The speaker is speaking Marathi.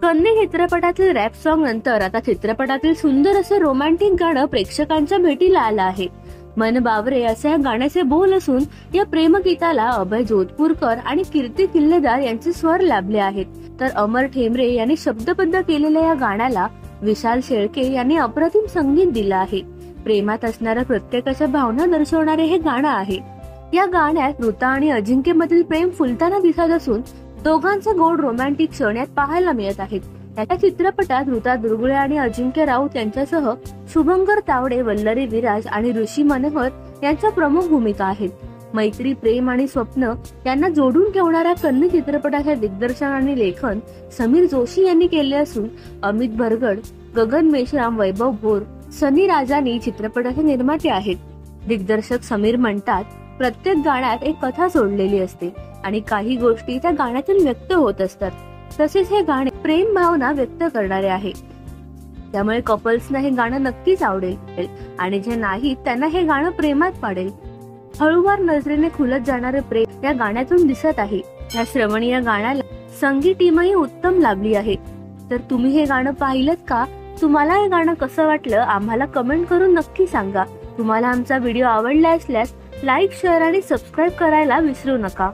कन्नी चित्रपटातील रॅप सॉन्ग नंतर आता चित्रपटातील सुंदर असे रोमॅन्टिक गाणं प्रेक्षकांच्या भेटीला आलं आहे। मन बावरे असे या गाण्याचे बोल असून या प्रेमगीताला अभय जोधपुरकर आणि कीर्ती किल्लेदार यांचे स्वर लाभले आहेत, तर अमर ठेमरे यांनी शब्दबद्ध केलेल्या या गाण्याला विशाल शेळके यांनी अप्रतिम संगीत दिलं आहे। प्रेमात असणाऱ्या प्रत्येकाच्या भावना दर्शवणारे हे गाणं आहे। या गाण्यात ऋता आणि अजिंक्य मधील प्रेम फुलताना दिसत असून दोघांचे गोड रोमॅन्टिक क्षण यात पाहायला मिळत आहेत। या चित्रपटात ऋता दुर्गुळे आणि अजिंक्य राऊत यांच्यासह शुभंकर तावडे, वल्लरी विराज आणि ऋषी मनोहर यांच्या प्रमुख भूमिका आहेत। मैत्री, प्रेम आणि स्वप्न यांना जोडून ठेवणाऱ्या कन्नी चित्रपटाचे दिग्दर्शन आणि लेखन समीर जोशी यांनी केले असून अमित भरगड, गगन मेश्राम, वैभव भोर, सनी राजानी चित्रपटाचे निर्माते आहेत। दिग्दर्शक समीर म्हणतात, प्रत्येक गाण्यात एक कथा जोडलेली असते आणि काही गोष्टी त्या गाण्यातून व्यक्त होत असतात। तसेच हे गाणे प्रेम भावना व्यक्त करणारे आहे, त्यामुळे कपल्सना हे गाणं नक्कीच आवडेल आणि जे नाहीत त्यांना हे गाणं प्रेमात पाडेल। हळूवार नजरेने खुलत जाणारे प्रेम या गाण्यातून दिसत आहे। या श्रवणीय गाण्याला संगीत टीमही उत्तम लाभली आहे। तर तुम्ही हे गाणं पाहिलंत का? तुम्हाला हे गाणं कसं वाटलं आम्हाला कमेंट करून नक्की सांगा। तुम्हाला आमचा व्हिडिओ आवडला असल्यास लाईक, शेअर आणि सबस्क्राईब करायला विसरू नका।